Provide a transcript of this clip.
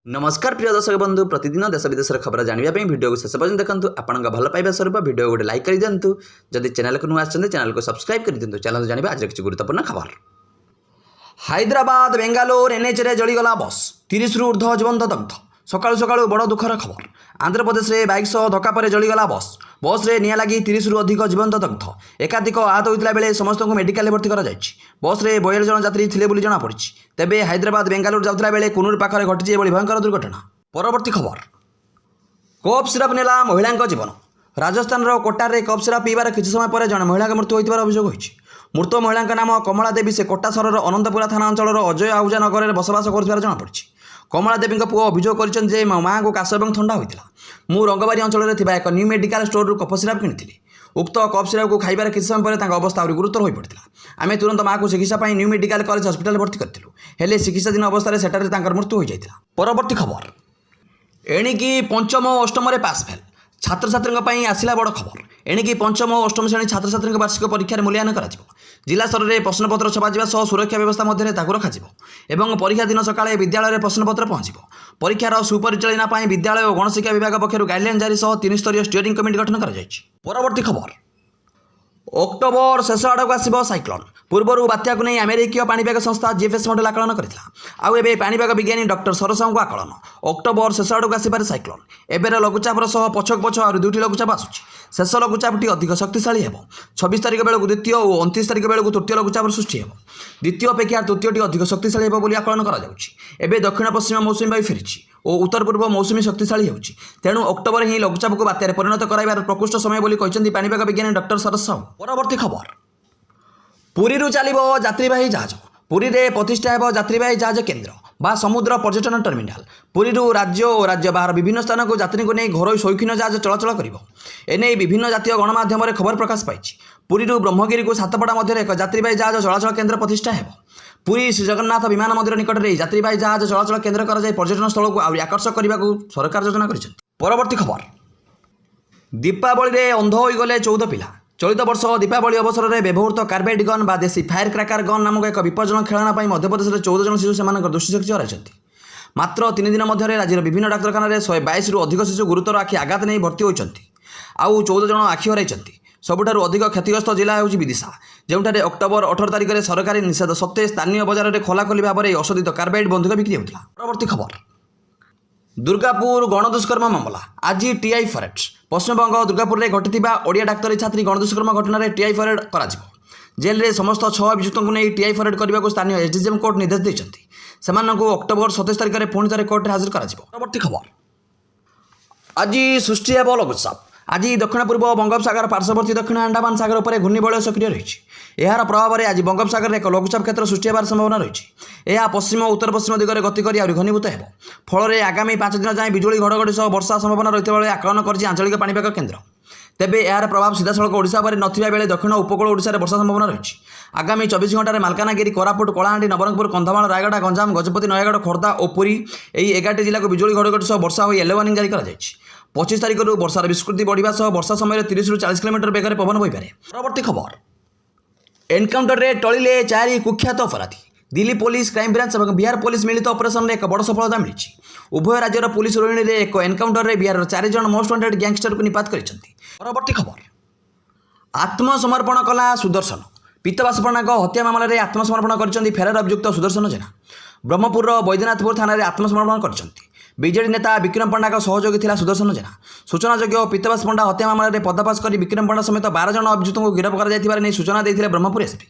नमस्कार प्रिय दर्शक बंधु प्रतिदिन देश विदेश खबर जानवाई वीडियो को शेष पर्यटन देखो आपण भल पाइबा स्वरूप वीडियो गोटे लाइक कर दिंतु जदि चैनल को नुआ चैनल को सब्सक्राइब कर दिंतु चैनल जानवा आज किसी गुरुत्वपूर्ण खबर। हैदराबाद बेंगालोर एनएच रे जलीगला बस 30 रु ऊर्ध्व जीवंत दग्ध सकाळु सकाळु बड़ दुखर खबर। आंध्र प्रदेश में बाइक सह धक्का पर जलीगला बस रे निया लगी 30 रु अधिक जीवंत दग्ध एकाधिक आहत होता बेले समस्त को मेडिकल भर्ती कर बस रे 42 जन यात्री थे जमापड़ी। तेबे हैदराबाद बेंगालुरु जाउथला बेले कुनूर पाखरे घटी भयंकर दुर्घटना। परवर्ती खबर कप सिरप नेला महिला जीवन। राजस्थान कोटार कप सिरप पीबार किसी समय पर जन महिला मृत्यु होइतिबार अभियोग होइछि। मृत महिला नाम कमला देवी से कोटा सहर अनंतपुरा थाना अंचल अजय आहुजा नगर में बसवास कर जमापड़ी। कमला देवी पुओ अभियोग कर माँ को काश और थंडा होता मु रंगबारी अंचल में एक new medical store cup syrup किनी। उक्त कप सिरप को खाइबार किसी समय पर अवस्था और गुरुतर हो पड़ा। आम तुरंत माँ को चिकित्सा न्यू मेडिकल कॉलेज हॉस्पिटल भर्ती करूँ हेले चिकित्साधीन अवस्था सेठारे मृत्यु हो जाता। परवर्ती खबर एणिकी पंचम और अष्टम पास फेल छात्र छात्री आसला बड़ खबर। एणिकी पंचम और अष्टम श्रेणी छात्र छात्री वार्षिक परीक्षा मूल्यांकन कर जिला स्तर में प्रश्नपत्र छपाजा सह सुरक्षा व्यवस्था मध्य रखा परीक्षा दिन सकाଳେ विद्यालय में प्रश्नपत्र पहुंच परीक्षार सुपरिचालना विद्यालय और गणशिक्षा विभाग पक्षर गाइडलाइन जारी सह 3 स्तरीय स्टीयरिंग कमिटी गठन कर। परवर्ती खबर अक्टोबर शेष आड़क आसब साइक्लोन। पूर्वर बात्या को नहीं अमेरिकीय पाणीपाग संस्था जीएफएस मॉडल आकलन करता आउ एबे पाणीपाग विज्ञानी डॉक्टर सरसाऊ को आकलन अक्टोबर शेष आड़क आसपारे साइक्लोन एबेर लघुचापर सह पछक पछ और 2टी लघुचाप आसुची। शेष लघुचापटी अधिक शक्तिशाली है 26 तारिख बेलू द्वितीय और 29 तारिख बेलू तृतीय लघुचाप सृष्टि हो द्वितीय अपेक्षा तृतीयटी अधिक शक्तिशाली होगी आकलन कर। दक्षिण पश्चिम मौसुमी वायु फेरी और उत्तर पूर्व मौसुमी शक्तिशाली होची तेणु अक्टोबर ही लघुचाप को बात्यार परिणत कराइबार प्रकृष्ट समय बोली कहते पाणीपाग विज्ञानी डॉक्टर सरसाऊ। परवर्ती खबर पुरी चलो यात्रीवाही जहाज। पुरी में प्रतिष्ठा हो यात्रीवाही जहाज केन्द्र बा समुद्र पर्यटन टर्मिनाल। पुरी राज्य और राज्य बाहर विभिन्न स्थान को यात्री को नहीं घरोई शौखीन जहाज चलाचल कर विभिन्न जातीय गणमाध्यम खबर प्रकाश पाई। पुरी ब्रह्मगिरी को सातपड़ा मध्य एक यात्रीवाही जहाज चलाचल केन्द्र प्रतिष्ठा हो। पुरी श्री जगन्नाथ विमान मंदिर निकट में यात्रीवाही जहाज चलाचल केन्द्र कर पर्यटन स्थल को आकर्षक करने को सरकार योजना कर। परवर्ती खबर दीपावली में अंध हो गले 14 पिला। चलित वर्ष दीपावली अवसर में व्यवहृत कार्बाइड गन बा देशी फायर क्राकर गन नामक एक विपज्जनक खेलना मध्यप्रदेश में 14 जन शिशु से दुष्टिशक्ति हराई। मात्र 3 दिन मध्य राज्य विभिन्न डाक्तखाना 122 रु अधिक शिशु गुरुतर आखि आघात नहीं भर्ती होती आउ 14 जन आखि हराई। सबुठारु अधिक क्षतिग्रस्त जिला होउछि विदिशा जेउठारे अक्टोबर 18 तारिख में सरकारी निषेध सत्वे स्थानीय बजार में खोलाखोली भाव में अशोधित कार्बाइड बंधुक बिक्री होता। परवर्ती खबर दुर्गापुर गणदुष्कर्म मामला आज टीआई फरेड। पश्चिमबंग दुर्गापुर में घटिया ओडिया डाक्तरी छात्री गणदुष्कर्म घटना टीआई फरेड कर जेल में समस्त 6 अभियुक्तों को नहीं टीआई फरेड करने को स्थानीय एसडीजेएम कोर्ट निर्देश देते अक्टोबर 27 तारिख में पुणी थे कोर्ट में हाजिर कर। परवर्ती खबर आज सृष्टि हो लघुचाप। आज दक्षिण पूर्व बंगोपसागर पार्श्ववर्ती दक्षिण अंडमान सागर पर घूर्णिबलय सक्रिय रही यार प्रभाव में आज बंगोपसागर एक लघुचाप क्षेत्र सृष्टि होवार संभावना रही। यह पश्चिम और उत्तर पश्चिम दिगरे गति कर घनीभूत हो फल आगामी 5 दिन जाए बिजुली घड़घड़ी सह वर्षा संभावना रही बेले आकलन कर आंचलिक पाणीपाग केन्द्र। तेबे यार प्रभाव सीधासलख ओडिशा पर नथिबा बेले दक्षिण उपकूल ओडिशा रे वर्षा संभावना रही। आगामी 24 घंटे में मालकानगिरी कोरापुट कलाहांडी नवरंगपुर कंधमाल रायगढ़ गंजाम गजपति नयागढ़ खोर्धा और पुरी यही 11टी जिला को बिजुली घड़घड़ी सह वर्षा हो येलो वार्निंग जारी कर। 25 तारिख वर्षार विस्कृति बढ़ा सह वर्षा समय 30 रु 40 किलोमीटर बेगर पवन बहीपे। परवर्ती खबर एनकाउंटर रे टलिले 4 कुख्यात अपराधी। दिल्ली पुलिस क्राइम ब्रांच और बिहार पुलिस मिलित ऑपरेशन में एक बड़ सफलता मिली। उभय राज्यर पुलिस रोहिणी में एक एनकाउंटर में बिहार 4 जन मोस्ट वांटेड गैंगस्टर को निपात कर। परवर्ती खबर आत्मसमर्पण कला सुदर्शन। पीतबासपणाक हत्या मामला में आत्मसमर्पण कर फेरार अभियुक्त सुदर्शन जेना ब्रह्मपुर बैद्यनाथपुर थाना आत्मसमर्पण कर। बीजेडी नेता विक्रम पंडा का सहयोगी थिला सुदर्शन जेना। सूचनायोग्य पीतबास पंडा हत्या मामला में पर्दाफाश कर विक्रम पंडा समेत 12 जन अभियुक्तों को गिरफ्त कर सूचना देते ब्रह्मपुर एसपी।